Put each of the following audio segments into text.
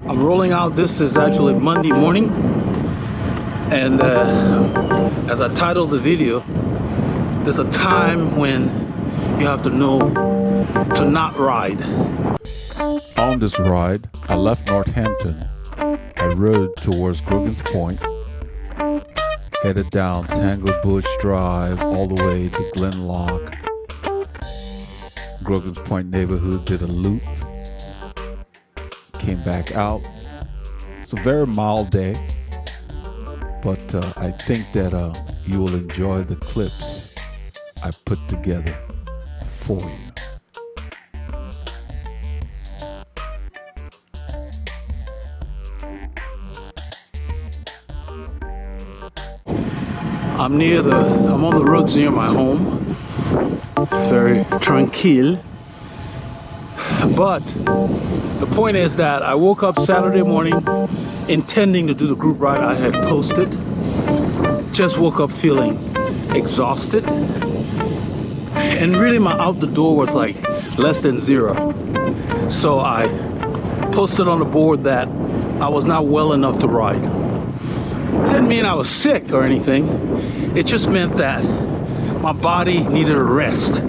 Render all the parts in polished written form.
I'm rolling out. This is actually Monday morning, and as I titled the video, there's a time when you have to know to not ride. On this ride, I left Northampton. I rode towards Grogan's Point, headed down Tanglebush Drive all the way to Glenlock. Grogan's Point neighborhood, did a loop, came back out. It's a very mild day, but I think that you will enjoy the clips I put together for you. I'm on the roads near my home. Very tranquil. But the point is that I woke up Saturday morning intending to do the group ride I had posted. Just woke up feeling exhausted. And really my out the door was like less than 0. So I posted on the board that I was not well enough to ride. It didn't mean I was sick or anything. It just meant that my body needed a rest.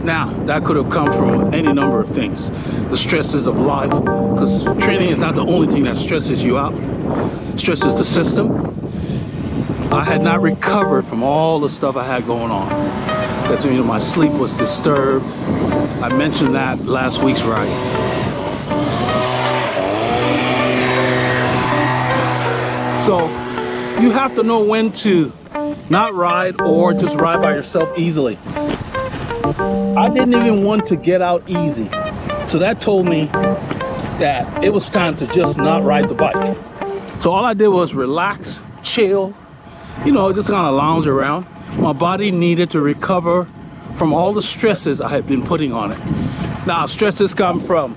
Now, that could have come from any number of things. The stresses of life, because training is not the only thing that stresses you out. Stresses the system. I had not recovered from all the stuff I had going on. That's when, my sleep was disturbed. I mentioned that last week's ride. So, you have to know when to not ride or just ride by yourself easily. I didn't even want to get out easy. So that told me that it was time to just not ride the bike. So all I did was relax, chill, just kind of lounge around. My body needed to recover from all the stresses I had been putting on it. Now, stresses come from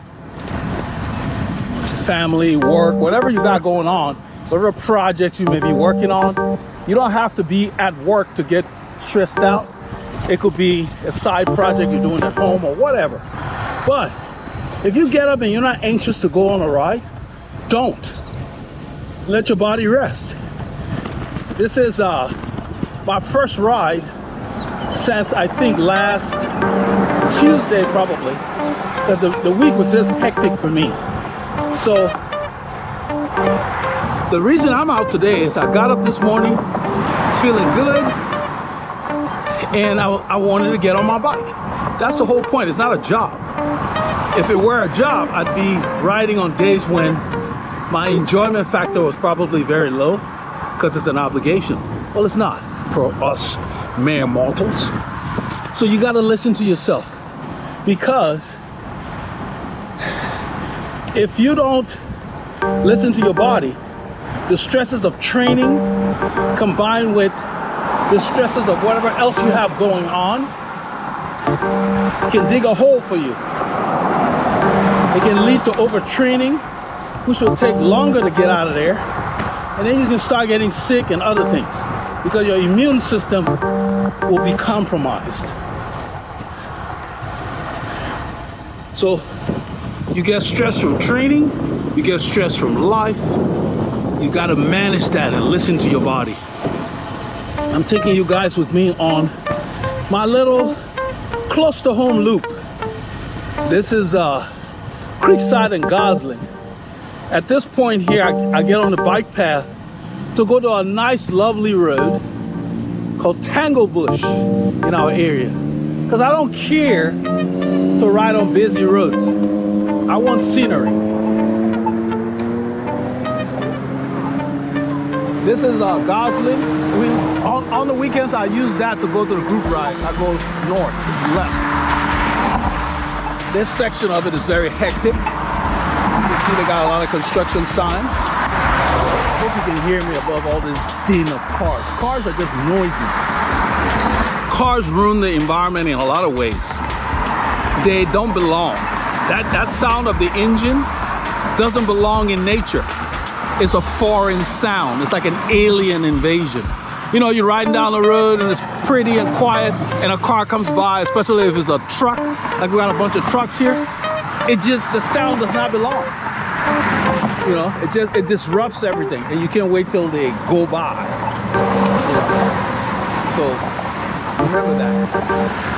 family, work, whatever you got going on, whatever project you may be working on. You don't have to be at work to get stressed out. It could be a side project you're doing at home or whatever. But if you get up and you're not anxious to go on a ride, don't. Let your body rest. This is my first ride since I think last Tuesday probably. Because the week was just hectic for me. So the reason I'm out today is I got up this morning feeling good, and I wanted to get on my bike. That's the whole point. It's not a job. If it were a job, I'd be riding on days when my enjoyment factor was probably very low because it's an obligation. Well, it's not for us mere mortals. So you got to listen to yourself, because if you don't listen to your body, the stresses of training combined with the stresses of whatever else you have going on can dig a hole for you. It can lead to overtraining, which will take longer to get out of there. And then you can start getting sick and other things because your immune system will be compromised. So you get stress from training, you get stress from life. You got to manage that and listen to your body. I'm taking you guys with me on my little close to home loop. This is Creekside and Gosling. At this point here, I get on the bike path to go to a nice lovely road called Tanglebush in our area. Because I don't care to ride on busy roads. I want scenery. This is Gosling. On the weekends, I use that to go to the group ride. I go north, left. This section of it is very hectic. You can see they got a lot of construction signs. I hope you can hear me above all this din of cars. Cars are just noisy. Cars ruin the environment in a lot of ways. They don't belong. That sound of the engine doesn't belong in nature. It's a foreign sound. It's like an alien invasion. You're riding down the road and it's pretty and quiet, and a car comes by, especially if it's a truck, like we got a bunch of trucks here. The sound does not belong. You know, it disrupts everything, and you can't wait till they go by. So remember that.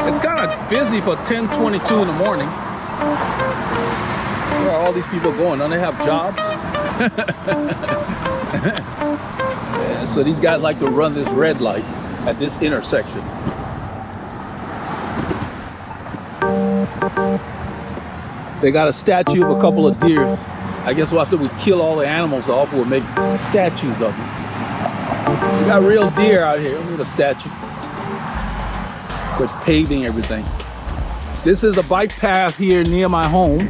It's kind of busy for 10:22 in the morning. Where are all these people going? Don't they have jobs? Yeah, so these guys like to run this red light at this intersection. They got a statue of a couple of deer. I guess after we kill all the animals off, we'll make statues of them. We got real deer out here. We need a statue. We're paving everything. This is a bike path here near my home,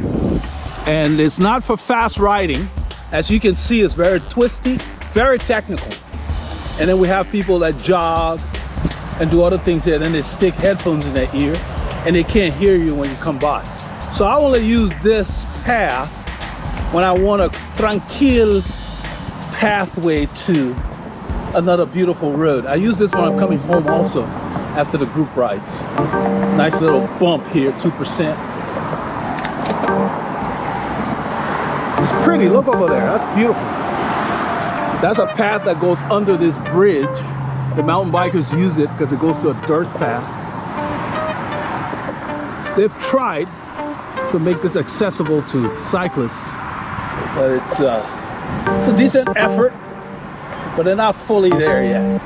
and it's not for fast riding. As you can see, it's very twisty, very technical. And then we have people that jog and do other things here. Then they stick headphones in their ear, and they can't hear you when you come by. So I only use this path when I want a tranquil pathway to another beautiful road. I use this when I'm coming home also after the group rides. Nice little bump here, 2%. It's pretty, look over there, that's beautiful. That's a path that goes under this bridge. The mountain bikers use it because it goes to a dirt path. They've tried to make this accessible to cyclists, but it's a decent effort, but they're not fully there yet.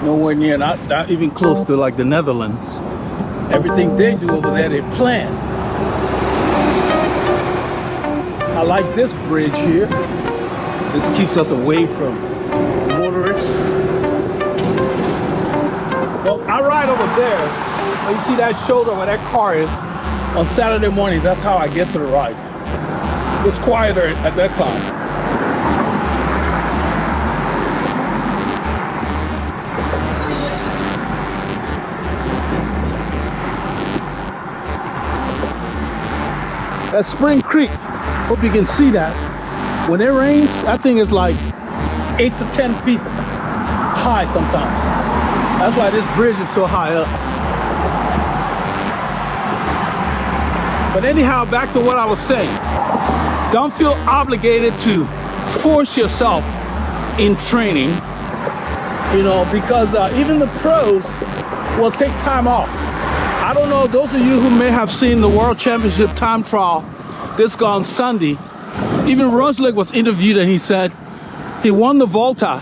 Nowhere near, not even close to like the Netherlands. Everything they do over there, they plan. I like this bridge here. This keeps us away from motorists. Well, I ride over there. You see that shoulder where that car is? On Saturday mornings, that's how I get to the ride. It's quieter at that time. That's Spring Creek. Hope you can see that. When it rains, that thing is like 8 to 10 feet high sometimes. That's why this bridge is so high up. But anyhow, back to what I was saying. Don't feel obligated to force yourself in training, you know, because even the pros will take time off. I don't know, those of you who may have seen the World Championship time trial this gone Sunday, even Rosling was interviewed and he said he won the Volta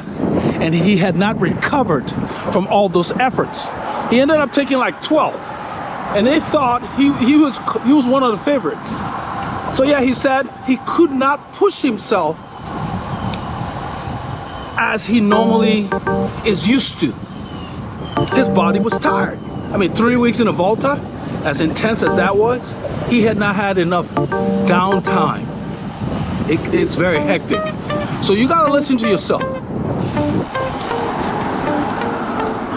and he had not recovered from all those efforts. He ended up taking like 12th, and they thought he was one of the favorites. So yeah, he said he could not push himself as he normally is used to. His body was tired. I mean, 3 weeks in a Volta, as intense as that was, he had not had enough downtime. It's very hectic. So you gotta listen to yourself.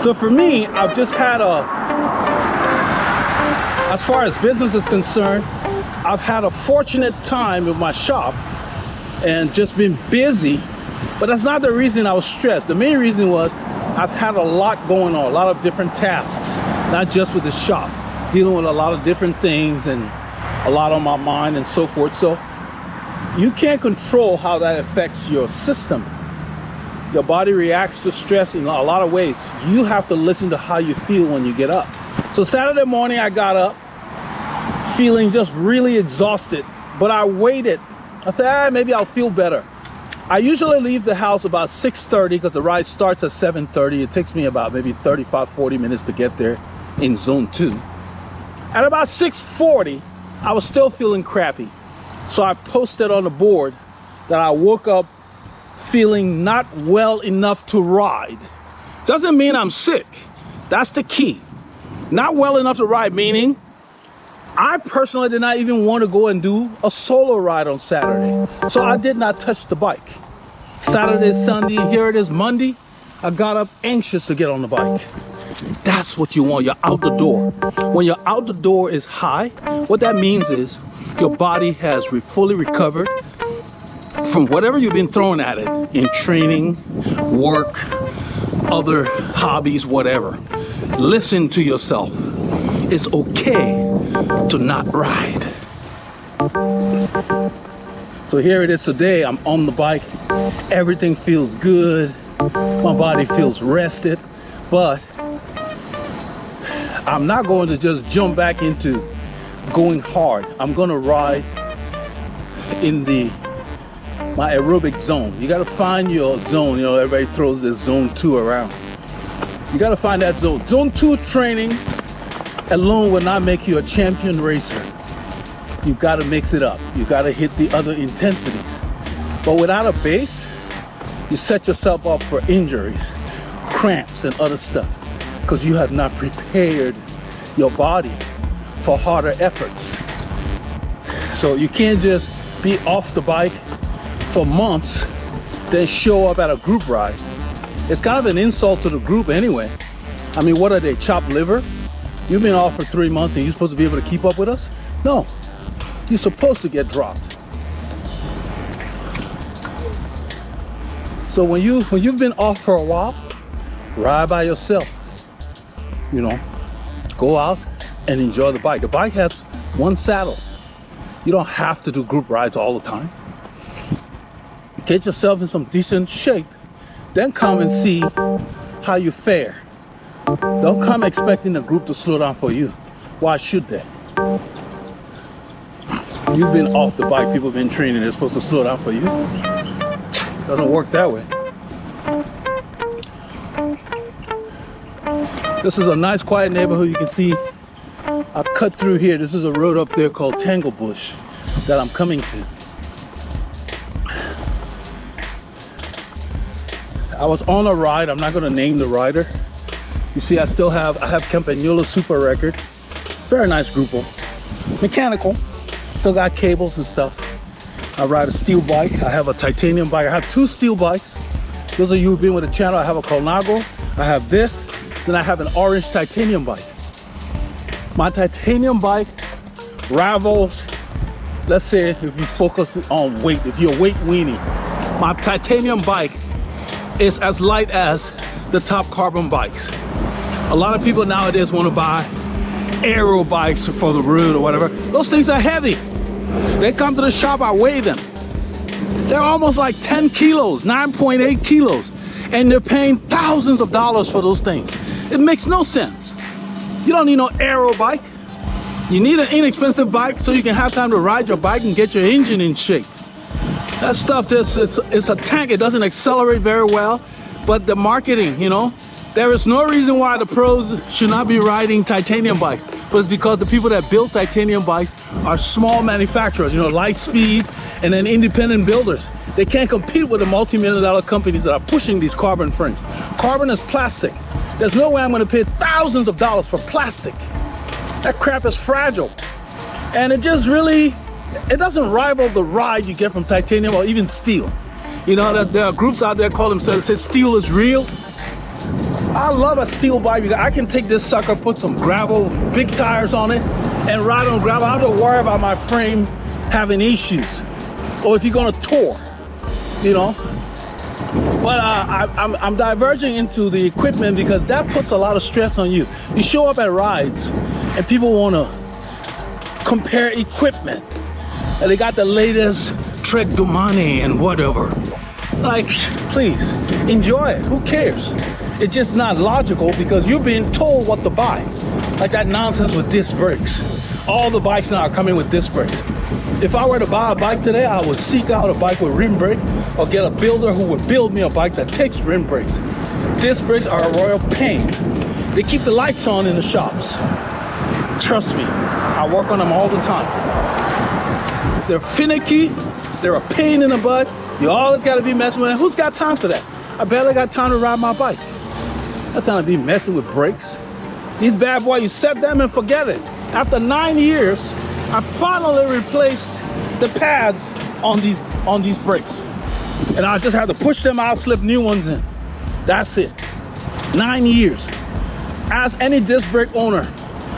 So for me, I've just had as far as business is concerned, I've had a fortunate time with my shop and just been busy, but that's not the reason I was stressed. The main reason was I've had a lot going on, a lot of different tasks, not just with the shop, dealing with a lot of different things and a lot on my mind and so forth. So you can't control how that affects your system. Your body reacts to stress in a lot of ways. You have to listen to how you feel when you get up. So Saturday morning I got up feeling just really exhausted, but I waited. I said, maybe I'll feel better. I usually leave the house about 6:30 because the ride starts at 7:30. It takes me about maybe 35-40 minutes to get there in zone 2. At about 6:40, I was still feeling crappy. So I posted on the board that I woke up feeling not well enough to ride. Doesn't mean I'm sick. That's the key. Not well enough to ride, meaning I personally did not even want to go and do a solo ride on Saturday. So I did not touch the bike. Saturday, Sunday, here it is Monday. I got up anxious to get on the bike. That's what you want. You're out the door. When you're out the door is high, what that means is your body has fully recovered from whatever you've been throwing at it in training, work, other hobbies, whatever. Listen to yourself. It's okay to not ride. So here it is today. I'm on the bike. Everything feels good. My body feels rested. But I'm not going to just jump back into going hard. I'm going to ride in my aerobic zone. You got to find your zone. You know, everybody throws this zone 2 around. You got to find that zone. Zone 2 training alone will not make you a champion racer. You got to mix it up. You got to hit the other intensities. But without a base, you set yourself up for injuries, cramps, and other stuff, because you have not prepared your body for harder efforts. So you can't just be off the bike for months, then show up at a group ride. It's kind of an insult to the group anyway. I mean, what are they, chopped liver? You've been off for 3 months and you're supposed to be able to keep up with us? No, you're supposed to get dropped. So when you've been off for a while, ride by yourself. You know, go out and enjoy the bike. The bike has one saddle. You don't have to do group rides all the time. Get yourself in some decent shape, then come and see how you fare. Don't come expecting the group to slow down for you. Why should they? You've been off the bike, people have been training, they're supposed to slow down for you. Doesn't work that way. This is a nice quiet neighborhood. You can see I cut through here. This is a road up there called Tanglebush that I'm coming to. I was on a ride. I'm not going to name the rider. You see, I have Campagnolo Super Record. Very nice grupo. Mechanical. Still got cables and stuff. I ride a steel bike. I have a titanium bike. I have 2 steel bikes. Those of you who've been with the channel, I have a Colnago. I have this. Then I have an orange titanium bike. My titanium bike rivals, let's say if you focus on weight, if you're a weight weenie, my titanium bike is as light as the top carbon bikes. A lot of people nowadays want to buy aero bikes for the road or whatever. Those things are heavy. They come to the shop, I weigh them. They're almost like 10 kilos, 9.8 kilos. And they're paying thousands of dollars for those things. It makes no sense. You don't need no aero bike. You need an inexpensive bike so you can have time to ride your bike and get your engine in shape. That stuff just, it's a tank. It doesn't accelerate very well. But the marketing, you know, there is no reason why the pros should not be riding titanium bikes. But it's because the people that build titanium bikes are small manufacturers, you know, Lightspeed and then independent builders. They can't compete with the multi-million-dollar companies that are pushing these carbon frames. Carbon is plastic. There's no way I'm going to pay thousands of dollars for plastic. That crap is fragile. And it just really, it doesn't rival the ride you get from titanium or even steel. You know, there are groups out there call themselves, say steel is real. I love a steel bike because I can take this sucker, put some gravel, big tires on it, and ride on gravel. I don't have to worry about my frame having issues. Or if you're going to tour, you know. But I'm diverging into the equipment because that puts a lot of stress on you. You show up at rides and people want to compare equipment. And they got the latest Trek Domani and whatever. Like, please, enjoy it. Who cares? It's just not logical because you're being told what to buy. Like that nonsense with disc brakes. All the bikes now are coming with disc brakes. If I were to buy a bike today, I would seek out a bike with rim brake or get a builder who would build me a bike that takes rim brakes. Disc brakes are a royal pain. They keep the lights on in the shops. Trust me, I work on them all the time. They're finicky, they're a pain in the butt. You always gotta be messing with them. Who's got time for that? I barely got time to ride my bike. That's time to be messing with brakes. These bad boys, you set them and forget it. After 9 years, I finally replaced the pads on these brakes. And I just had to push them out, slip new ones in. That's it. 9 years. Ask any disc brake owner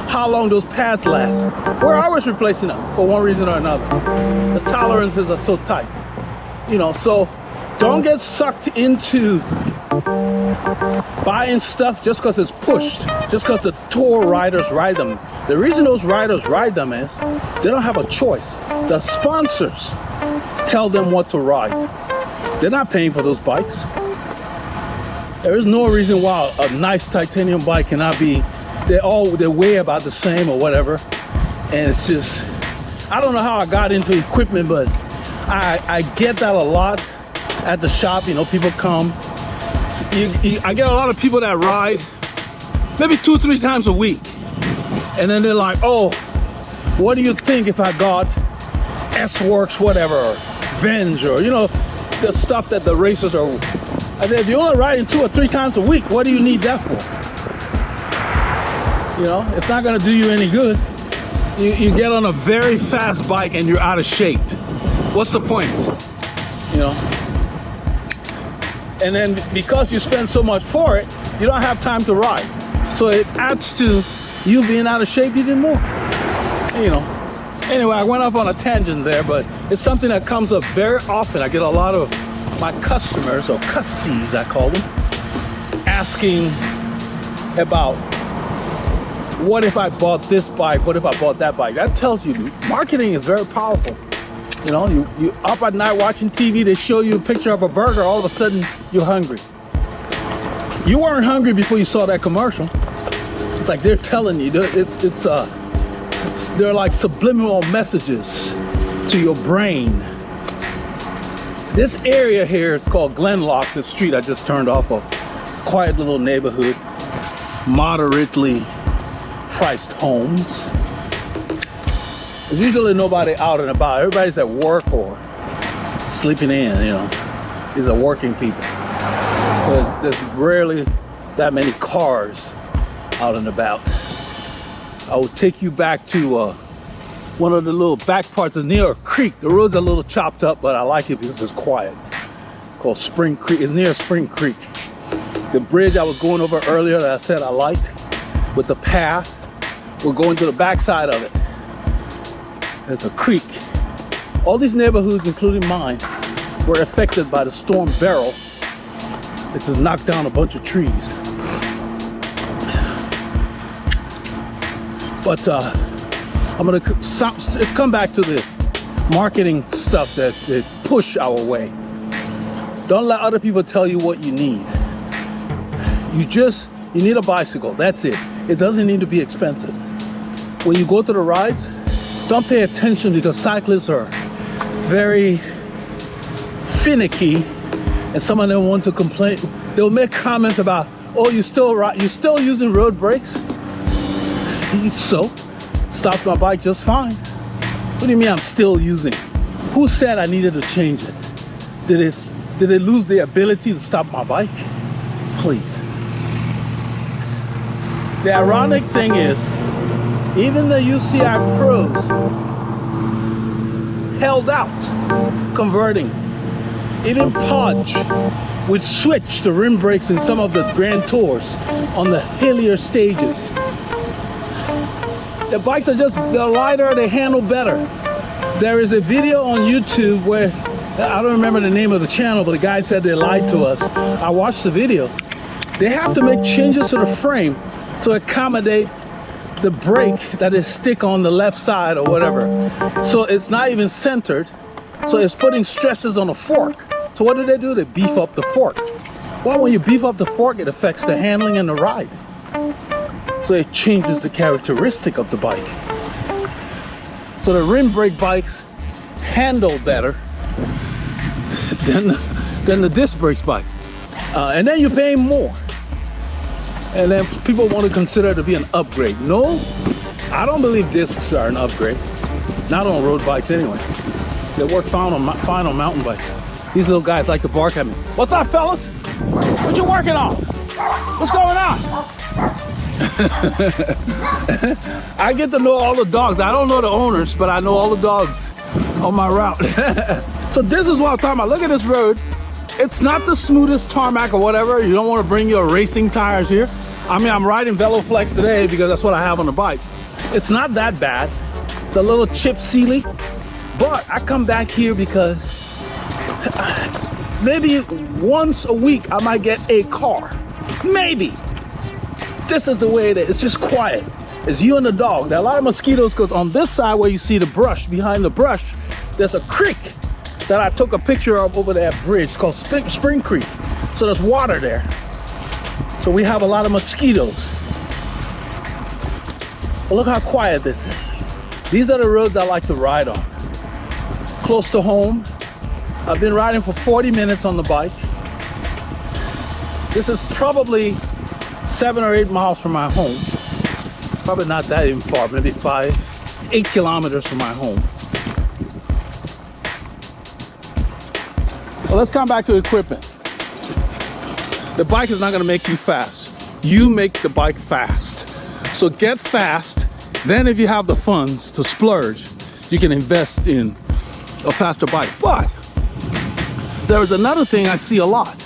how long those pads last. We're always replacing them for one reason or another. The tolerances are so tight. You know, so don't get sucked into buying stuff just because it's pushed, just because the tour riders ride them. The reason those riders ride them is they don't have a choice. The sponsors tell them what to ride. They're not paying for those bikes. There is no reason why a nice titanium bike cannot be, they weigh about the same or whatever. And it's just, I don't know how I got into equipment, but I get that a lot at the shop. You know, people come. I get a lot of people that ride maybe 2-3 times a week. And then they're like, oh, what do you think if I got S-Works, whatever, or Venge, or, you know, the stuff that the racers are. I said, if you're only riding 2 or 3 times a week, what do you need that for? You know, it's not gonna do you any good. You get on a very fast bike and you're out of shape. What's the point? You know? And then because you spend so much for it, you don't have time to ride. So it adds to you being out of shape even more. You know. Anyway, I went off on a tangent there, but it's something that comes up very often. I get a lot of my customers, or custies I call them, asking about, what if I bought this bike? What if I bought that bike? That tells you marketing is very powerful. You know, you up at night watching TV, they show you a picture of a burger, all of a sudden you're hungry. You weren't hungry before you saw that commercial. It's like they're telling you, they're like subliminal messages to your brain. This area here is called Glenlock, the street I just turned off of. Quiet little neighborhood, moderately priced homes. There's usually nobody out and about. Everybody's at work or sleeping in, you know. These are working people. So there's rarely that many cars out and about. I will take you back to one of the little back parts. It's near a creek. The roads are a little chopped up, but I like it because it's quiet. It's called Spring Creek. It's near Spring Creek. The bridge I was going over earlier that I said I liked, with the path, we're going to the backside of it. There's a creek. All these neighborhoods, including mine, were affected by the storm Beryl, which has knocked down a bunch of trees. But I'm gonna come back to this marketing stuff that push our way. Don't let other people tell you what you need. You need a bicycle, that's it. It doesn't need to be expensive. When you go to the rides, don't pay attention, because cyclists are very finicky, and some of them want to complain. They'll make comments about, oh, you're still using road brakes? So, stopped my bike just fine. What do you mean I'm still using? Who said I needed to change it? Did it lose the ability to stop my bike? Please. The ironic thing is, even the UCI pros held out converting. Even Podge would switch the rim brakes in some of the Grand Tours on the hillier stages. The bikes are they're lighter, they handle better. There is a video on YouTube where, I don't remember the name of the channel, but the guy said they lied to us. I watched the video. They have to make changes to the frame to accommodate the brake that is stick on the left side or whatever. So it's not even centered. So it's putting stresses on the fork. So what do? They beef up the fork. Well, when you beef up the fork, it affects the handling and the ride. So it changes the characteristic of the bike. So the rim brake bikes handle better than the disc brakes bike. And then you're paying more. And then people want to consider it to be an upgrade. No, I don't believe discs are an upgrade. Not on road bikes anyway. They work fine on mountain bikes. These little guys like to bark at me. What's up, fellas? What you working on? What's going on? I get to know all the dogs. I don't know the owners, but I know all the dogs on my route. So this is what I'm talking about. Look at this road. It's not the smoothest tarmac or whatever. You don't want to bring your racing tires here. I mean, I'm riding Veloflex today because that's what I have on the bike. It's not that bad. It's a little chip sealy, but I come back here because Maybe once a week I might get a car. Maybe. This is the way it is. It's just quiet. It's you and the dog. There are a lot of mosquitoes because on this side where you see the brush, behind the brush, there's a creek that I took a picture of over that bridge called Spring Creek. So there's water there. So we have a lot of mosquitoes. But look how quiet this is. These are the roads I like to ride on. Close to home. I've been riding for 40 minutes on the bike. This is probably 7 or 8 miles from my home. Probably not that even far, maybe 8 kilometers from my home. Well, let's come back to equipment. The bike is not going to make you fast. You make the bike fast. So get fast. Then if you have the funds to splurge, you can invest in a faster bike. But there is another thing I see a lot.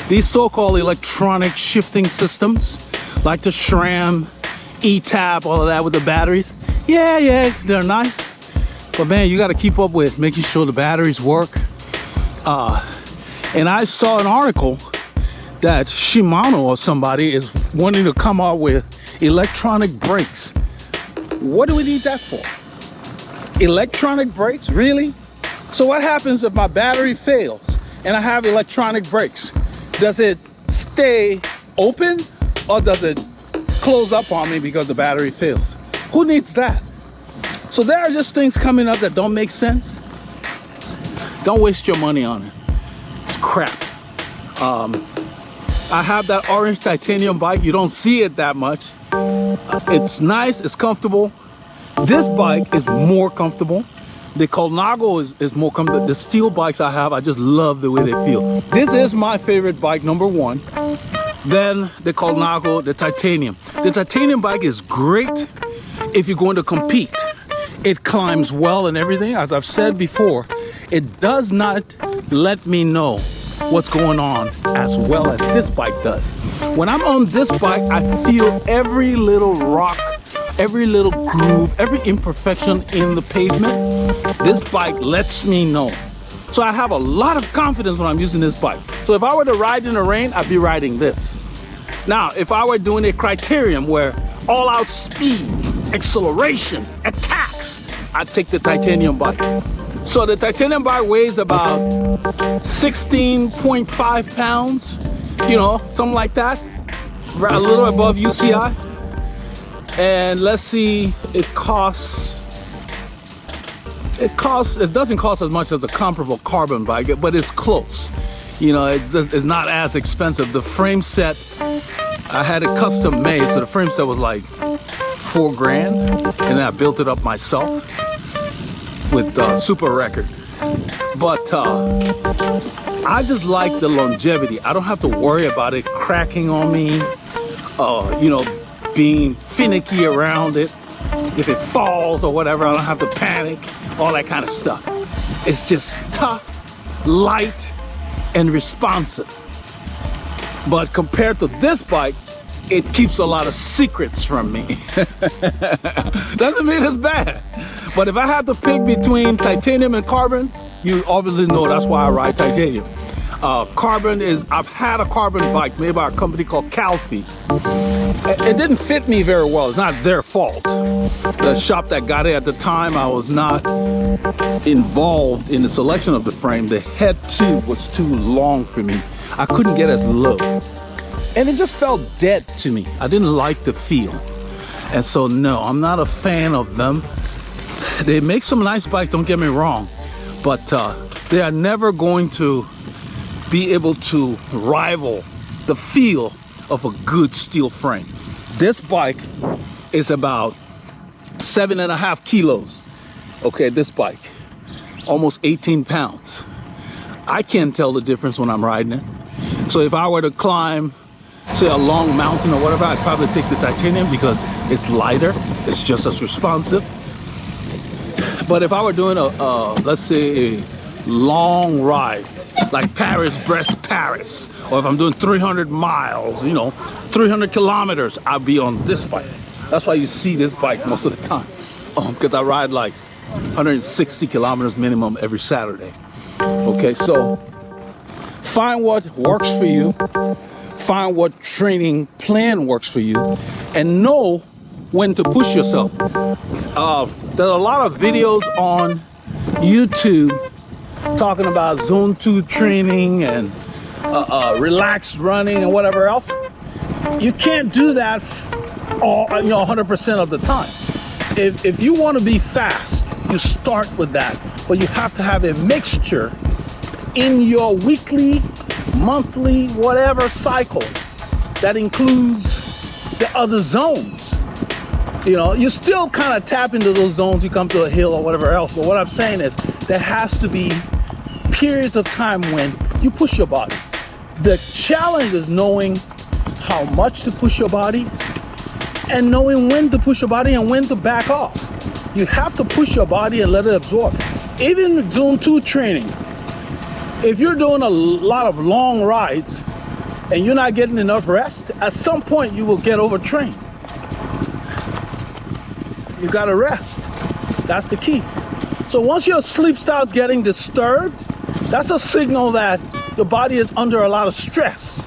These so-called electronic shifting systems, like the SRAM, E-Tab, all of that with the batteries. Yeah, they're nice. But man, you got to keep up with making sure the batteries work. And I saw an article that Shimano or somebody is wanting to come out with electronic brakes. What do we need that for? Electronic brakes, really? So what happens if my battery fails and I have electronic brakes? Does it stay open or does it close up on me because the battery fails? Who needs that? So there are just things coming up that don't make sense. Don't waste your money on it. It's crap. I have that orange titanium bike. You don't see it that much. It's nice, it's comfortable. This bike is more comfortable. The Colnago is more comfortable. The steel bikes I have, I just love the way they feel. This is my favorite bike, number one. Then the Colnago, the titanium. The titanium bike is great if you're going to compete. It climbs well and everything. As I've said before, it does not let me know what's going on as well as this bike does. When I'm on this bike, I feel every little rock, every little groove, every imperfection in the pavement. This bike lets me know. So I have a lot of confidence when I'm using this bike. So if I were to ride in the rain, I'd be riding this. Now, if I were doing a criterium where all out speed, acceleration, attacks, I'd take the titanium bike. So the titanium bike weighs about 16.5 pounds, you know, something like that, a little above UCI. And let's see, it doesn't cost as much as a comparable carbon bike, but it's close. You know, it's not as expensive. The frame set, I had it custom made, so the frame set was like $4 grand, and then I built it up myself with Super Record. But I just like the longevity. I don't have to worry about it cracking on me, you know, being finicky around it. If it falls or whatever, I don't have to panic, all that kind of stuff. It's just tough, light, and responsive. But compared to this bike, it keeps a lot of secrets from me. Doesn't mean it's bad. But if I had to pick between titanium and carbon, you obviously know that's why I ride titanium. Carbon is, I've had a carbon bike made by a company called Calfee. It didn't fit me very well. It's not their fault. The shop that got it at the time, I was not involved in the selection of the frame. The head tube was too long for me. I couldn't get as low. And it just felt dead to me. I didn't like the feel. And so no, I'm not a fan of them. They make some nice bikes, don't get me wrong. But they are never going to be able to rival the feel of a good steel frame. This bike is about 7.5 kilos. Okay, this bike, almost 18 pounds. I can't tell the difference when I'm riding it. So if I were to climb, say, a long mountain or whatever, I'd probably take the titanium because it's lighter, it's just as responsive. But if I were doing let's say a long ride, like Paris, Brest, Paris, or if I'm doing 300 miles, you know, 300 kilometers, I'll be on this bike. That's why you see this bike most of the time, because I ride like 160 kilometers minimum every Saturday. Okay, so Find what works for you. Find what training plan works for you, and know when to push yourself. There's a lot of videos on YouTube talking about zone 2 training and relaxed running and whatever else. You can't do that all 100% of the time. If you want to be fast, you start with that, but you have to have a mixture in your weekly, monthly, whatever cycle that includes the other zones. You know, you still kind of tap into those zones, you come to a hill or whatever else, but what I'm saying is there has to be periods of time when you push your body. The challenge is knowing how much to push your body and knowing when to push your body and when to back off. You have to push your body and let it absorb. Even zone 2 training, if you're doing a lot of long rides and you're not getting enough rest, at some point you will get overtrained. You gotta rest. That's the key. So once your sleep starts getting disturbed, that's a signal that your body is under a lot of stress.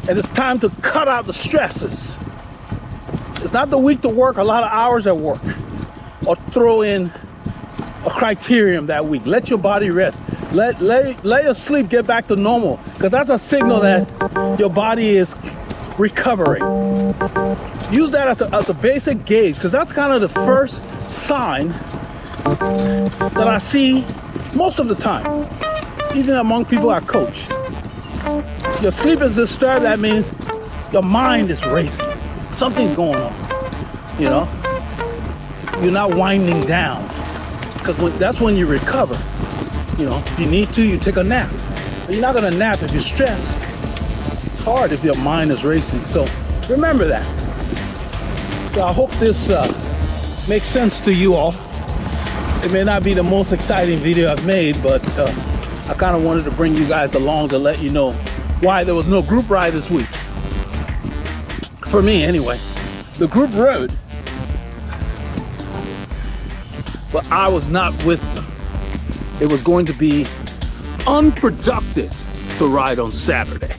And it's time to cut out the stresses. It's not the week to work a lot of hours at work or throw in a criterion that week. Let your body rest. Let your sleep get back to normal, because that's a signal that your body is recovering. Use that as a basic gauge, because that's kind of the first sign that I see most of the time, even among people I coach. Your sleep is disturbed, that means your mind is racing. Something's going on, you know? You're not winding down, because that's when you recover. You know, if you need to, you take a nap. But you're not gonna nap if you're stressed. It's hard if your mind is racing. So remember that. So I hope this makes sense to you all. It may not be the most exciting video I've made, but I kind of wanted to bring you guys along to let you know why there was no group ride this week. For me, anyway. The group rode, but I was not with them. It was going to be unproductive to ride on Saturday.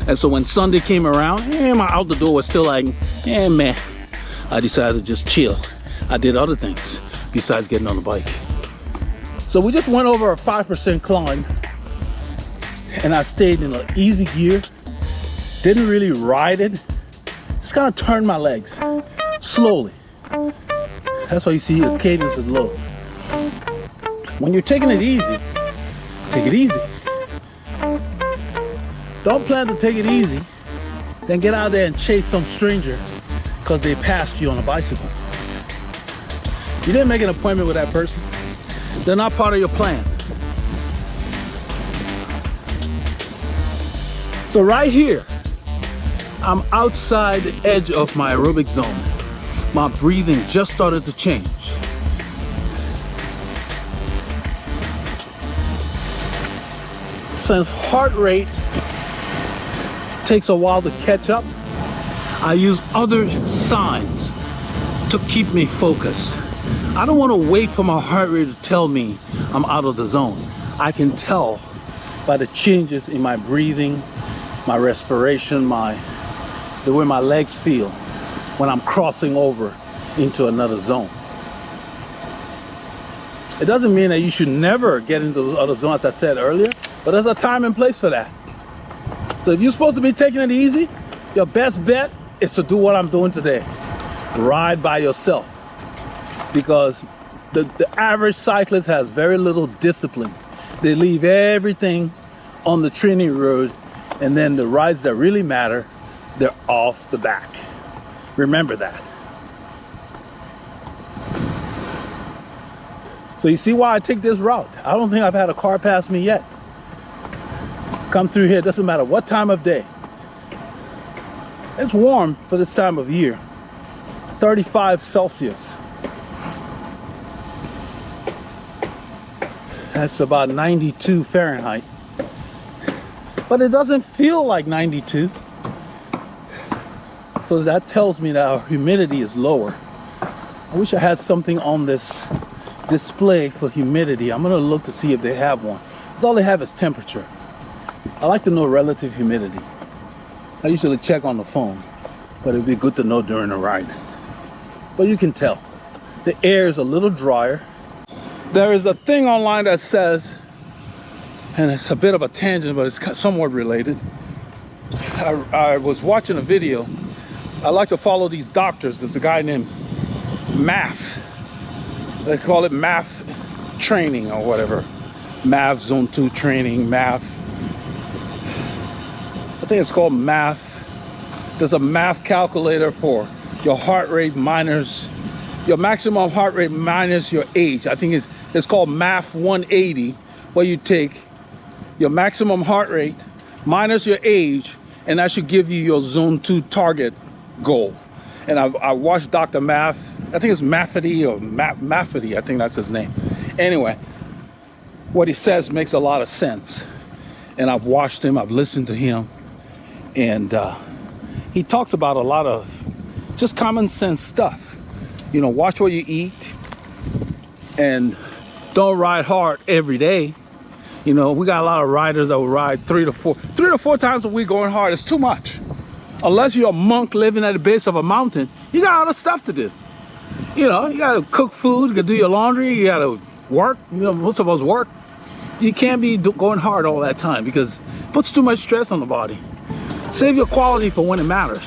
And so when Sunday came around, my out the door was still like, man, I decided to just chill. I did other things besides getting on the bike. So we just went over a 5% climb, and I stayed in an easy gear. Didn't really ride it. Just kind of turned my legs slowly. That's why you see the cadence is low. When you're taking it easy, take it easy. Don't plan to take it easy, then get out there and chase some stranger because they passed you on a bicycle. You didn't make an appointment with that person. They're not part of your plan. So right here, I'm outside the edge of my aerobic zone. My breathing just started to change. Since heart rate takes a while to catch up, I use other signs to keep me focused. I don't want to wait for my heart rate to tell me I'm out of the zone. I can tell by the changes in my breathing, my respiration, the way my legs feel when I'm crossing over into another zone. It doesn't mean that you should never get into those other zones, as I said earlier, but there's a time and place for that. So if you're supposed to be taking it easy, your best bet is to do what I'm doing today. Ride by yourself. Because the average cyclist has very little discipline. They leave everything on the training road, and then the rides that really matter, they're off the back. Remember that. So you see why I take this route. I don't think I've had a car pass me yet. Come through here, doesn't matter what time of day. It's warm for this time of year. 35 Celsius. That's about 92 Fahrenheit. But it doesn't feel like 92. So that tells me that our humidity is lower. I wish I had something on this display for humidity. I'm gonna look to see if they have one. Because all they have is temperature. I like to know relative humidity. I usually check on the phone, but it'd be good to know during a ride. But you can tell the air is a little drier. There is a thing online that says, and it's a bit of a tangent, but it's somewhat related. I was watching a video. I like to follow these doctors. There's a guy named MAF. They call it MAF training or whatever. MAF Zone 2 training, MAF. I think it's called MAF. There's a MAF calculator for your heart rate minus your maximum heart rate minus your age. I think it's called MAF 180, where you take your maximum heart rate minus your age, and that should give you your Zone 2 target goal. And I watched Dr. Maff, I think it's Maffety or Maffety, I think that's his name. Anyway, what he says makes a lot of sense. And I've watched him, I've listened to him, and he talks about a lot of just common sense stuff. You know, watch what you eat, and don't ride hard every day. You know, we got a lot of riders that will ride three to four times a week going hard. It's too much. Unless you're a monk living at the base of a mountain, you got other stuff to do. You know, you got to cook food, you got to do your laundry, you got to work. You know, most of us work. You can't be going hard all that time because it puts too much stress on the body. Save your quality for when it matters.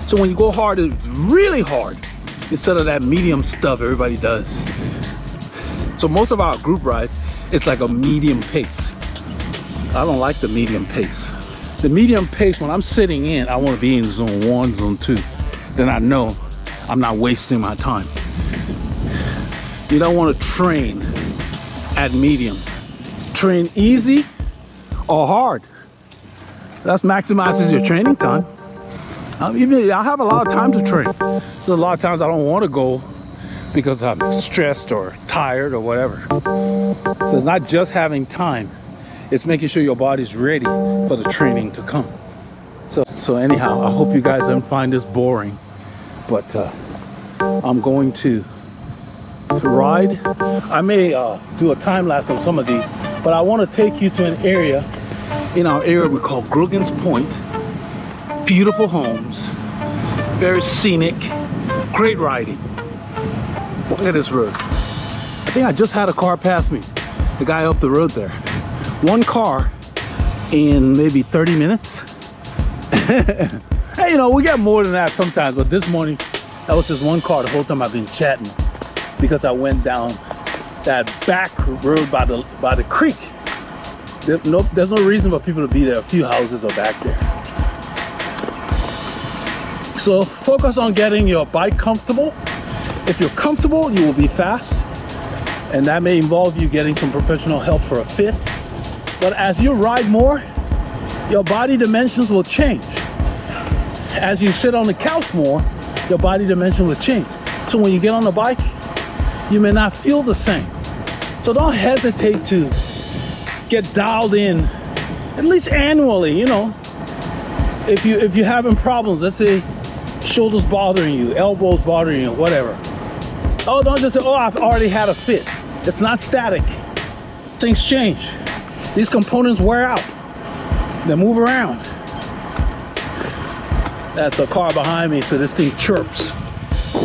So when you go hard, it's really hard instead of that medium stuff everybody does. So most of our group rides, it's like a medium pace. I don't like the medium pace. The medium pace, when I'm sitting in, I want to be in Zone 1, Zone 2. Then I know I'm not wasting my time. You don't want to train at medium. Train easy or hard. That maximizes your training time. I have a lot of time to train. So a lot of times I don't want to go because I'm stressed or tired or whatever. So it's not just having time. It's making sure your body's ready for the training to come. So anyhow, I hope you guys don't find this boring, but I'm going to ride. I may do a time lapse on some of these, but I want to take you to an area in our area we call Grogan's Point. Beautiful homes, very scenic, great riding. Look at this road. I think I just had a car pass me, the guy up the road there. One car in maybe 30 minutes. Hey, you know, we get more than that sometimes, but this morning, that was just one car the whole time I've been chatting because I went down that back road by the creek. There's no reason for people to be there. A few houses are back there. So focus on getting your bike comfortable. If you're comfortable, you will be fast. And that may involve you getting some professional help for a fit. But as you ride more, your body dimensions will change. As you sit on the couch more, your body dimension will change. So when you get on the bike, you may not feel the same. So don't hesitate to get dialed in, at least annually, you know. If you're having problems, let's say shoulders bothering you, elbows bothering you, whatever. Oh, don't just say, oh, I've already had a fit. It's not static. Things change. These components wear out. They move around. That's a car behind me, so this thing chirps.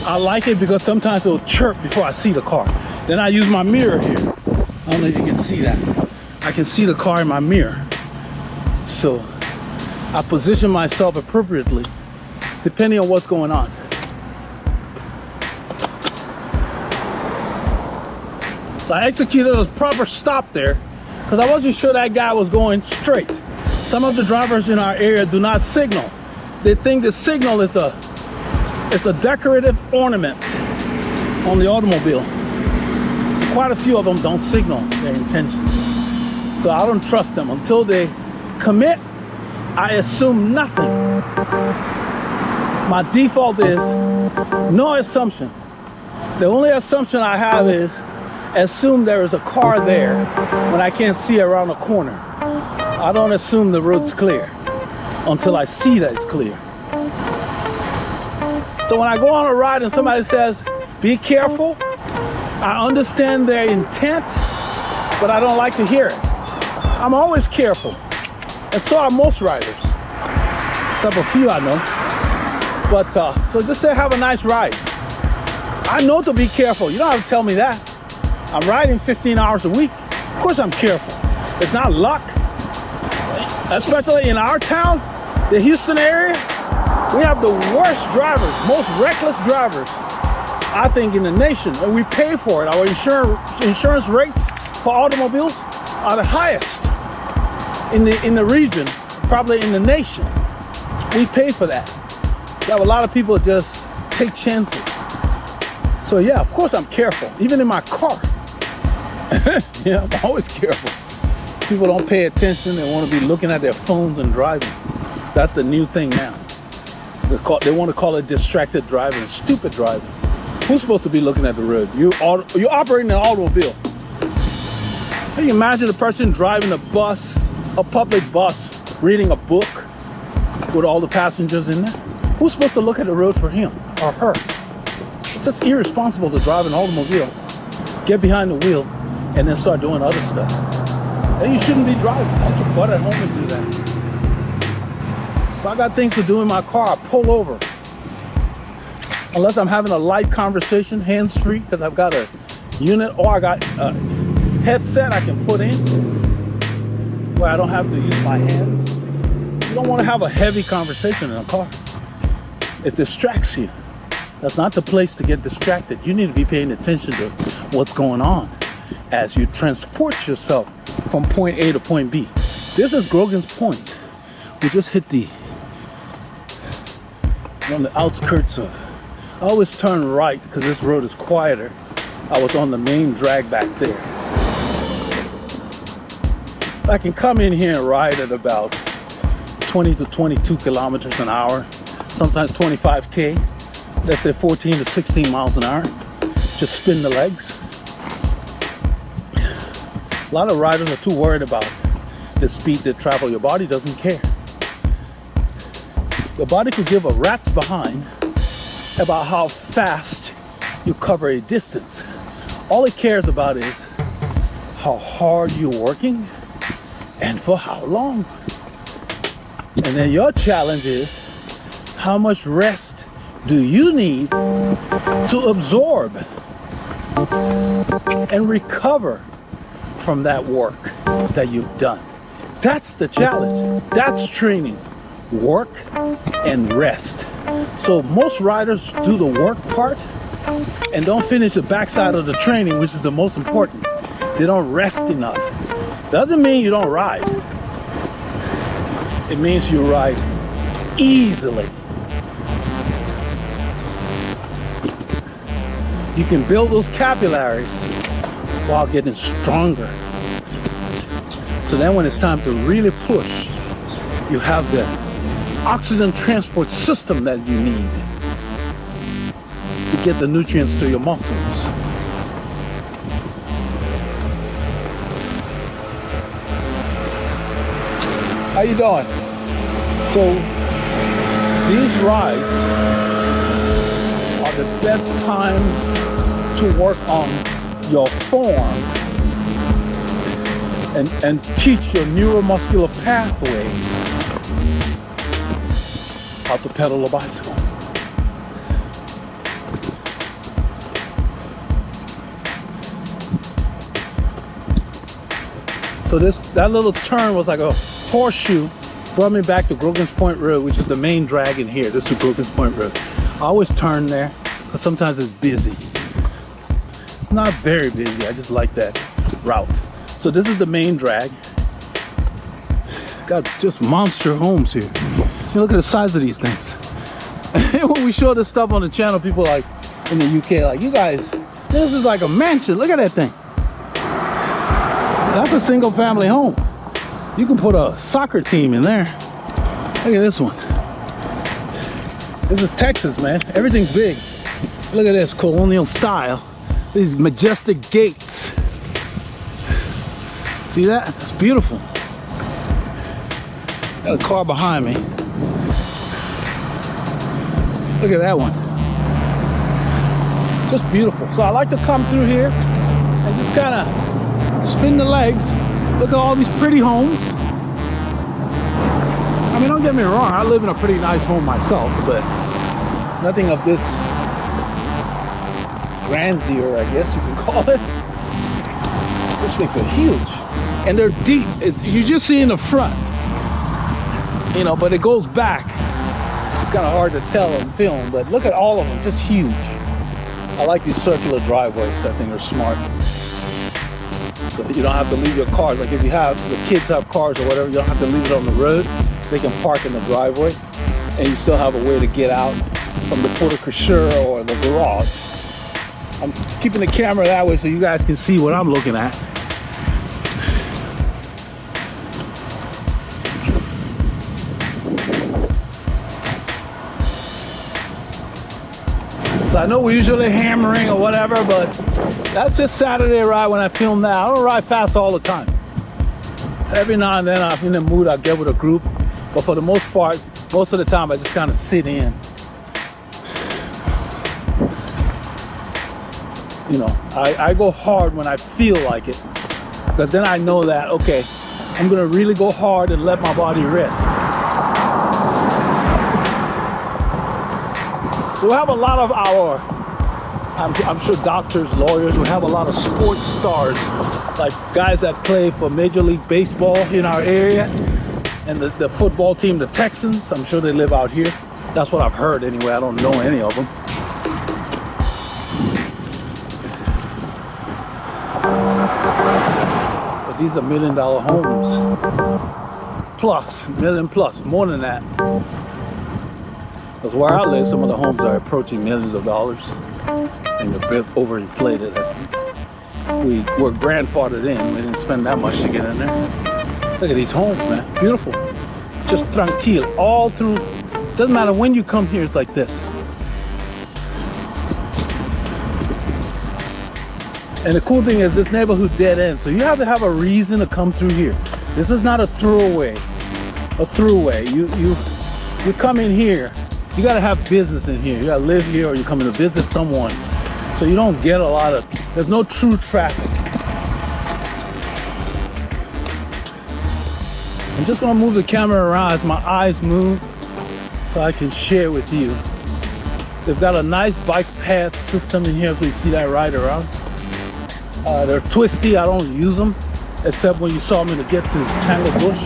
I like it because sometimes it'll chirp before I see the car. Then I use my mirror here. I don't know if you can see that. I can see the car in my mirror. So I position myself appropriately depending on what's going on. So I executed a proper stop there because I wasn't sure that guy was going straight. Some of the drivers in our area do not signal. They think the signal is a decorative ornament on the automobile. Quite a few of them don't signal their intentions. So I don't trust them. Until they commit, I assume nothing. My default is no assumption. The only assumption I have is assume there is a car there when I can't see around a corner. I don't assume the road's clear until I see that it's clear. So when I go on a ride and somebody says, be careful, I understand their intent, but I don't like to hear it. I'm always careful. And so are most riders, except a few I know. But so just say have a nice ride. I know to be careful. You don't have to tell me that. I'm riding 15 hours a week. Of course I'm careful. It's not luck. Especially in our town, the Houston area, we have the worst drivers, most reckless drivers, I think, in the nation. And we pay for it. Our insurance rates for automobiles are the highest in the region, probably in the nation. We pay for that. You have a lot of people just take chances. So yeah, of course I'm careful, even in my car. Yeah, I'm always careful. People don't pay attention. They want to be looking at their phones and driving. That's the new thing now. They want to call it distracted driving, stupid driving. Who's supposed to be looking at the road? You're operating an automobile. Can you imagine a person driving a bus, a public bus, reading a book with all the passengers in there? Who's supposed to look at the road for him or her? It's just irresponsible to drive an automobile, get behind the wheel, and then start doing other stuff. Then you shouldn't be driving. Don't you butt at home and do that. If I got things to do in my car, I pull over. Unless I'm having a light conversation, hands-free, because I've got a unit or I got a headset I can put in where I don't have to use my hands. You don't want to have a heavy conversation in a car. It distracts you. That's not the place to get distracted. You need to be paying attention to what's going on as you transport yourself from point A to point B. This is Grogan's Point. We just hit on the outskirts of, I always turn right because this road is quieter. I was on the main drag back there. I can come in here and ride at about 20 to 22 kilometers an hour, sometimes 25K. Let's say 14 to 16 miles an hour. Just spin the legs. A lot of riders are too worried about the speed they travel. Your body doesn't care. Your body could give a rat's behind about how fast you cover a distance. All it cares about is how hard you're working and for how long. And then your challenge is how much rest do you need to absorb and recover from that work that you've done. That's the challenge. That's training. Work and rest. So most riders do the work part and don't finish the backside of the training, which is the most important. They don't rest enough. Doesn't mean you don't ride. It means you ride easily. You can build those capillaries while getting stronger. So then when it's time to really push, you have the oxygen transport system that you need to get the nutrients to your muscles. How you doing? So these rides are the best times to work on your form and teach your neuromuscular pathways how to pedal a bicycle. So that little turn was like a horseshoe, brought me back to Grogan's Point Road, which is the main drag in here. This is Grogan's Point Road. I always turn there because sometimes it's busy. Not very busy, I just like that route. So this is the main drag. Got just monster homes here. You look at the size of these things. When we show this stuff on the channel, people like in the UK, like, you guys, this is like a mansion. Look at that thing. That's a single family home. You can put a soccer team in there. Look at this one. This is Texas, man. Everything's big. Look at this, colonial style. These majestic gates. See that? It's beautiful. Got a car behind me. Look at that one. Just beautiful. So I like to come through here and just kind of spin the legs. Look at all these pretty homes. don't get me wrong, I live in a pretty nice home myself, but nothing of this grandeur, I guess you can call it. These things are huge, and they're deep. You just see in the front, you know, but it goes back. It's kind of hard to tell on film, but look at all of them, just huge. I like these circular driveways. I think they're smart. So you don't have to leave your cars. Like if you have, the kids have cars or whatever, you don't have to leave it on the road. They can park in the driveway, and you still have a way to get out from the porte-cochere or the garage. I'm keeping the camera that way so you guys can see what I'm looking at. So I know we're usually hammering or whatever, but that's just Saturday ride when I film that. I don't ride fast all the time. Every now and then I'm in the mood, I get with a group, but for the most part, most of the time I just kind of sit in. You know, I go hard when I feel like it, but then I know that, okay, I'm gonna really go hard and let my body rest. We have a lot of our, I'm sure doctors, lawyers, we have a lot of sports stars, like guys that play for Major League Baseball in our area, and the football team, the Texans, I'm sure they live out here. That's what I've heard anyway, I don't know any of them. But these are $1 million homes. Plus, million plus, more than that. Because where I live, some of the homes are approaching millions of dollars. And they're a bit overinflated, I think. We were grandfathered in. We didn't spend that much to get in there. Look at these homes, man. Beautiful. Just tranquil. All through. Doesn't matter when you come here, it's like this. And the cool thing is this neighborhood dead end. So you have to have a reason to come through here. This is not a throwaway. You come in here. You gotta have business in here. You gotta live here, or you're coming to visit someone. So you don't get a lot of, there's no true traffic. I'm just gonna move the camera around as my eyes move so I can share with you. They've got a nice bike path system in here, so you see that ride around. They're twisty, I don't use them, except when you saw me to get to Tangle Bush.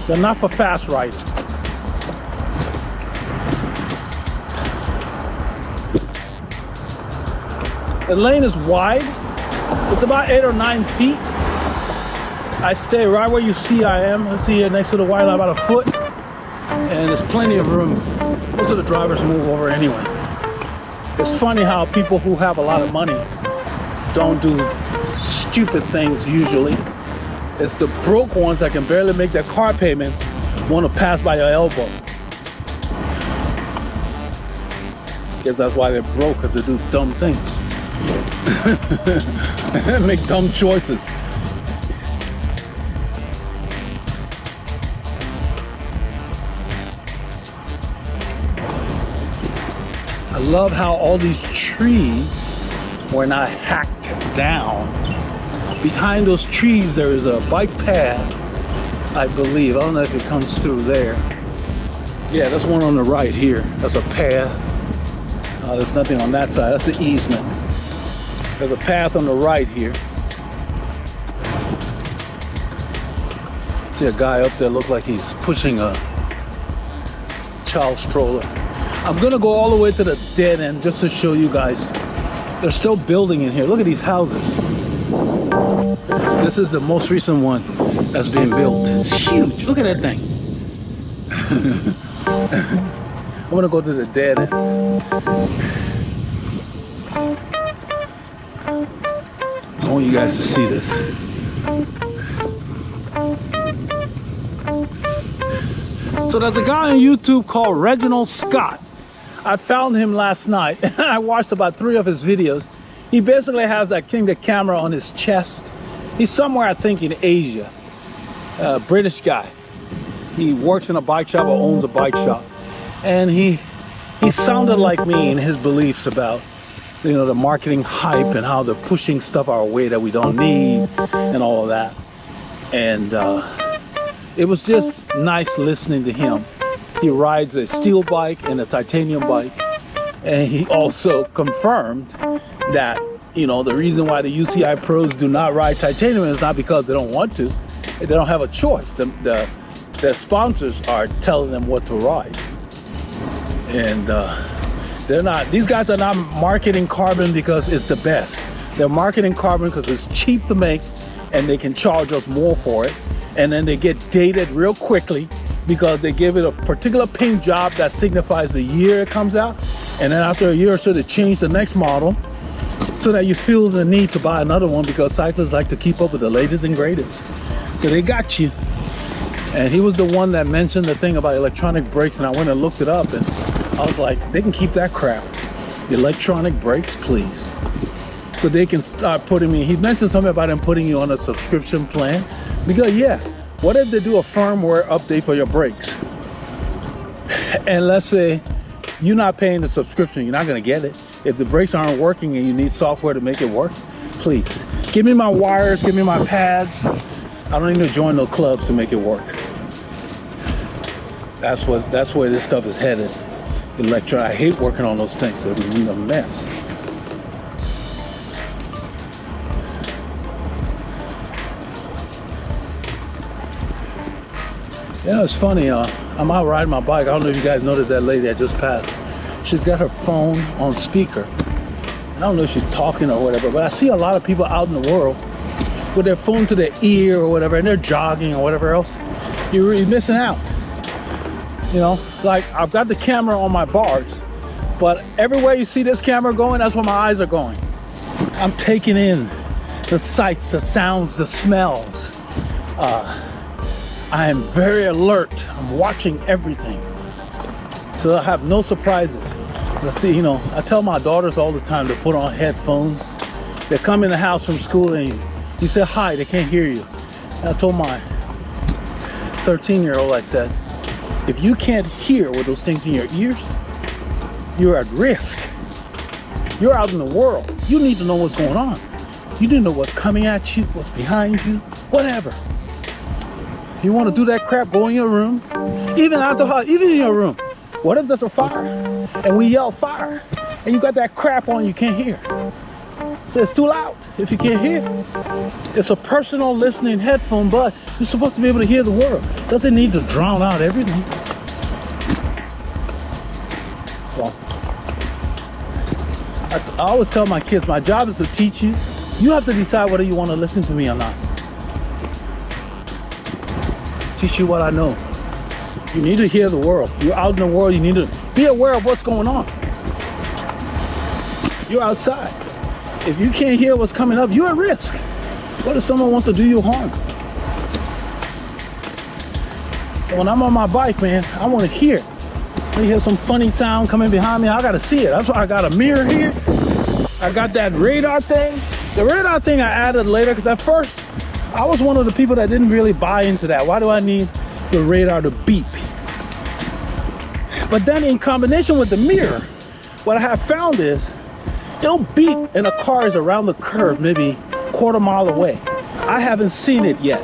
They're not for fast riding. The lane is wide. It's about 8 or 9 feet. I stay right where you see I am. I see here next to the white line about a foot. And there's plenty of room. Most of the drivers move over anyway. It's funny how people who have a lot of money don't do stupid things usually. It's the broke ones that can barely make their car payments want to pass by your elbow. Guess that's why they're broke, because they do dumb things. Make dumb choices. I love how all these trees were not hacked down. Behind those trees there is a bike path, I believe. I don't know if it comes through there. Yeah, there's one on the right here. That's a path. There's nothing on that side. That's the easement. There's a path on the right here. See a guy up there, look like he's pushing a child stroller. I'm gonna go all the way to the dead end just to show you guys. They're still building in here. Look at these houses. This is the most recent one that's being built. It's huge. Look at that thing. I'm gonna go to the dead end. I want you guys to see this. So there's a guy on YouTube called Reginald Scott. I found him last night. I watched about 3 of his videos. He basically has that the camera on his chest. He's somewhere, I think, in Asia. British guy. He works in a bike shop or owns a bike shop. And he sounded like me in his beliefs about, you know, the marketing hype and how they're pushing stuff our way that we don't need and all of that. And it was just nice listening to him. He rides a steel bike and a titanium bike, and he also confirmed that, you know, the reason why the UCI pros do not ride titanium is not because they don't want to. They don't have a choice. Their sponsors are telling them what to ride. And these guys are not marketing carbon because it's the best. They're marketing carbon because it's cheap to make and they can charge us more for it. And then they get dated real quickly because they give it a particular paint job that signifies the year it comes out. And then after a year or so, they change the next model so that you feel the need to buy another one, because cyclists like to keep up with the latest and greatest. So they got you. And he was the one that mentioned the thing about electronic brakes, and I went and looked it up, and I was like, they can keep that crap. Electronic brakes, please. So they can start putting me, he mentioned something about him putting you on a subscription plan. Because yeah, what if they do a firmware update for your brakes? And let's say you're not paying the subscription, you're not gonna get it. If the brakes aren't working and you need software to make it work, please, give me my wires, give me my pads. I don't need to join no clubs to make it work. That's where this stuff is headed. I hate working on those things. It would be a mess. Yeah, it's funny. I'm out riding my bike. I don't know if you guys noticed that lady that just passed. She's got her phone on speaker. I don't know if she's talking or whatever, but I see a lot of people out in the world with their phone to their ear or whatever, and they're jogging or whatever else. You're missing out. You know, like I've got the camera on my bars, but everywhere you see this camera going, that's where my eyes are going. I'm taking in the sights, the sounds, the smells. I am very alert. I'm watching everything. So I have no surprises. Let's see, you know, I tell my daughters all the time to put on headphones. They come in the house from school and you say hi, they can't hear you. And I told my 13-year-old, I said, if you can't hear with those things in your ears, you're at risk. You're out in the world. You need to know what's going on. You need to know what's coming at you, what's behind you, whatever. You want to do that crap, go in your room. Even out the house, even in your room. What if there's a fire? And we yell fire. And you got that crap on, you can't hear. So it's too loud if you can't hear. It's a personal listening headphone, but you're supposed to be able to hear the world. Doesn't need to drown out everything. Well, I always tell my kids, my job is to teach you. You have to decide whether you want to listen to me or not. Teach you what I know. You need to hear the world. You're out in the world, you need to be aware of what's going on. You're outside. If you can't hear what's coming up, you're at risk. What if someone wants to do you harm? So when I'm on my bike, man, I want to hear. When you hear some funny sound coming behind me, I gotta see it. That's why I got a mirror here. I got that radar thing. The radar thing I added later, because at first, I was one of the people that didn't really buy into that. Why do I need the radar to beep? But then in combination with the mirror, what I have found is it'll beep and a car is around the curve, maybe quarter mile away. I haven't seen it yet.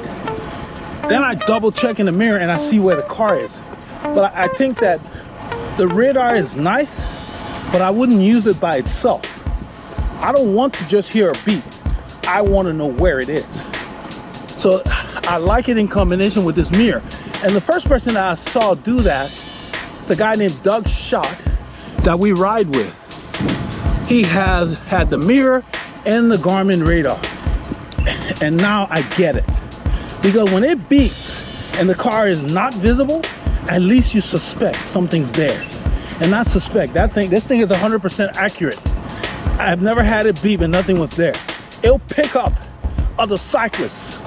Then I double check in the mirror and I see where the car is. But I think that the radar is nice, but I wouldn't use it by itself. I don't want to just hear a beep. I want to know where it is. So I like it in combination with this mirror. And the first person that I saw do that, it's a guy named Doug Schott that we ride with. He has had the mirror and the Garmin radar. And now I get it. Because when it beeps and the car is not visible, at least you suspect something's there. And not suspect, this thing is 100% accurate. I've never had it beep and nothing was there. It'll pick up other cyclists,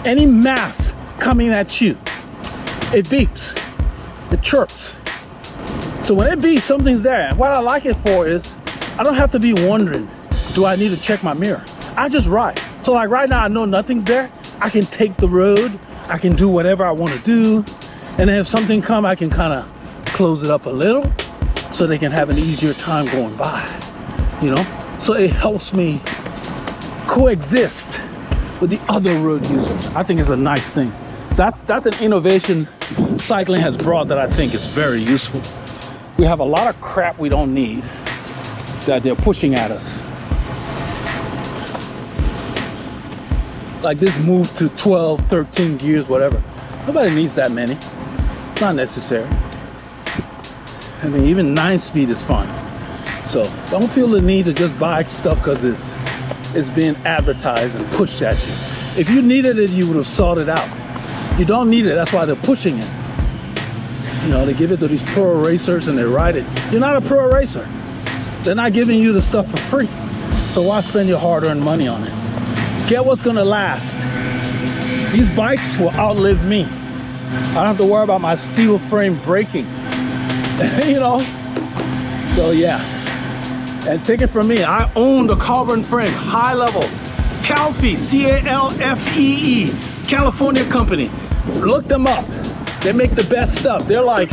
any mass coming at you. It beeps, it chirps. So when it beeps, something's there. And what I like it for is, I don't have to be wondering, do I need to check my mirror? I just ride. So like right now, I know nothing's there. I can take the road. I can do whatever I want to do. And then if something comes, I can kind of close it up a little so they can have an easier time going by, you know? So it helps me coexist with the other road users. I think it's a nice thing. That's an innovation cycling has brought that I think is very useful. We have a lot of crap we don't need that they're pushing at us. Like this move to 12, 13 gears, whatever. Nobody needs that many. It's not necessary. I mean, even 9-speed is fine. So don't feel the need to just buy stuff because it's being advertised and pushed at you. If you needed it, you would have sought it out. You don't need it, that's why they're pushing it. You know, they give it to these pro racers and they ride it. You're not a pro racer. They're not giving you the stuff for free. So why spend your hard-earned money on it? Get what's gonna last. These bikes will outlive me. I don't have to worry about my steel frame breaking. You know? So yeah. And take it from me, I own the carbon frame, high level. Calfee, C-A-L-F-E-E, California company. Look them up. They make the best stuff. They're like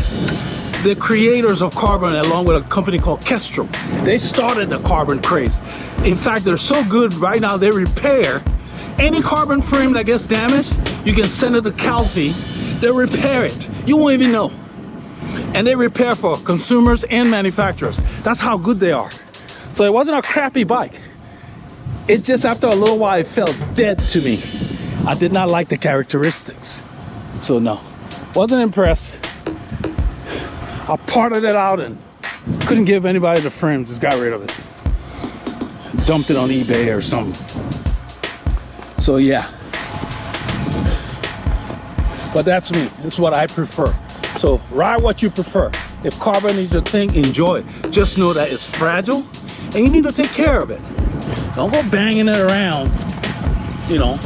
the creators of carbon along with a company called Kestrel. They started the carbon craze. In fact, they're so good right now, they repair any carbon frame that gets damaged. You can send it to Calfee. They'll repair it. You won't even know. And they repair for consumers and manufacturers. That's how good they are. So it wasn't a crappy bike. It just, after a little while, it felt dead to me. I did not like the characteristics. So no, wasn't impressed. I parted it out and couldn't give anybody the frame, just got rid of it. Dumped it on eBay or something. So yeah. But that's me, this is what I prefer. So ride what you prefer. If carbon is your thing, enjoy it. Just know that it's fragile and you need to take care of it. Don't go banging it around, you know.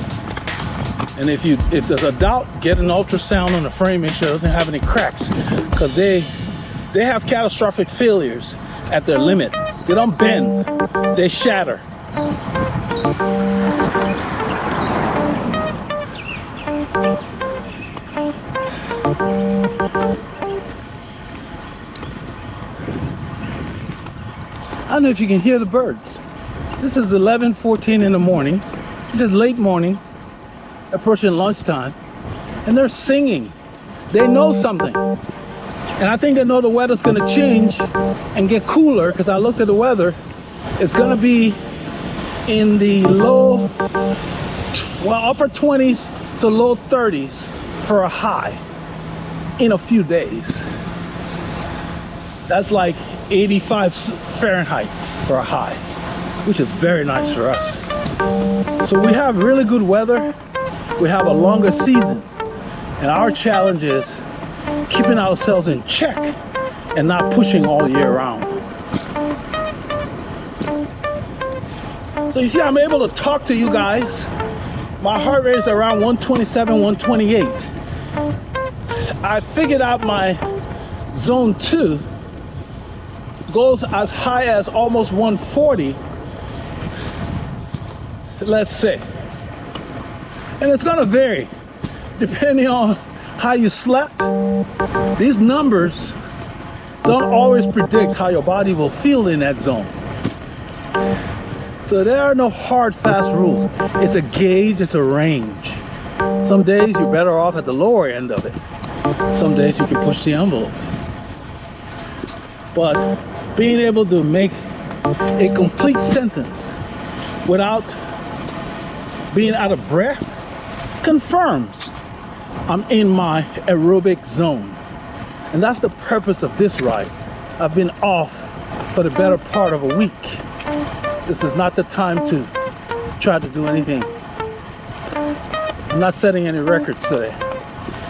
And if there's a doubt, get an ultrasound on the frame, make sure it doesn't have any cracks. Because they have catastrophic failures at their limit. They don't bend, they shatter. I don't know if you can hear the birds. This is 11:14 in the morning. It's just late morning, approaching lunchtime, and they're singing. They know something. And I think they know the weather's gonna change and get cooler, because I looked at the weather. It's gonna be in the upper 20s to low 30s for a high in a few days. That's like 85 Fahrenheit for a high, which is very nice for us. So we have really good weather. We have a longer season. And our challenge is keeping ourselves in check and not pushing all year round. So you see, I'm able to talk to you guys. My heart rate is around 127, 128. I figured out my zone 2 goes as high as almost 140, let's say. And it's gonna vary depending on how you slept. These numbers don't always predict how your body will feel in that zone. So there are no hard, fast rules. It's a gauge, it's a range. Some days you're better off at the lower end of it. Some days you can push the envelope. But being able to make a complete sentence without being out of breath confirms I'm in my aerobic zone. And that's the purpose of this ride. I've been off for the better part of a week. This is not the time to try to do anything. I'm not setting any records today.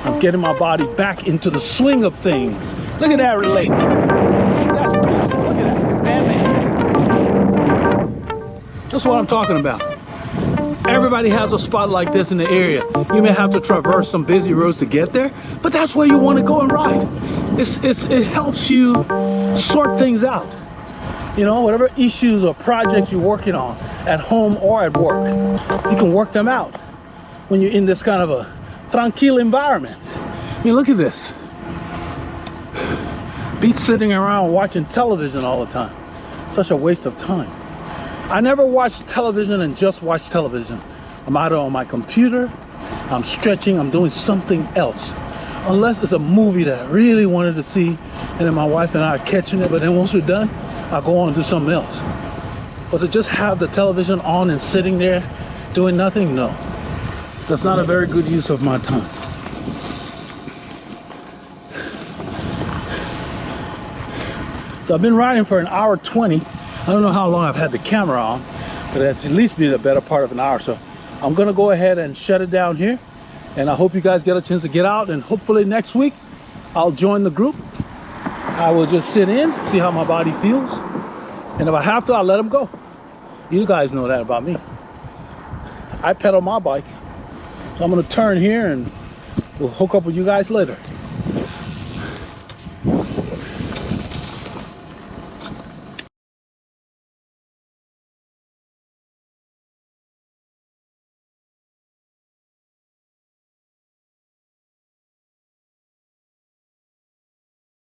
I'm getting my body back into the swing of things. Look at that relate. That's beautiful. Look at that. Man. That's what I'm talking about. Everybody has a spot like this in the area. You may have to traverse some busy roads to get there, but that's where you want to go and ride. It helps you sort things out. You know, whatever issues or projects you're working on at home or at work, you can work them out when you're in this kind of a tranquil environment. I mean, look at this. Be sitting around watching television all the time. Such a waste of time. I never watch television and just watch television. I'm either on my computer, I'm stretching, I'm doing something else. Unless it's a movie that I really wanted to see, and then my wife and I are catching it, but then once we're done, I'll go on and do something else. But to just have the television on and sitting there doing nothing, no. That's not a very good use of my time. So I've been riding for an hour 20. I don't know how long I've had the camera on, but it's at least been a better part of an hour. So I'm gonna go ahead and shut it down here. And I hope you guys get a chance to get out, and hopefully next week I'll join the group. I will just sit in, see how my body feels. And if I have to, I'll let them go. You guys know that about me. I pedal my bike. So I'm gonna turn here and we'll hook up with you guys later.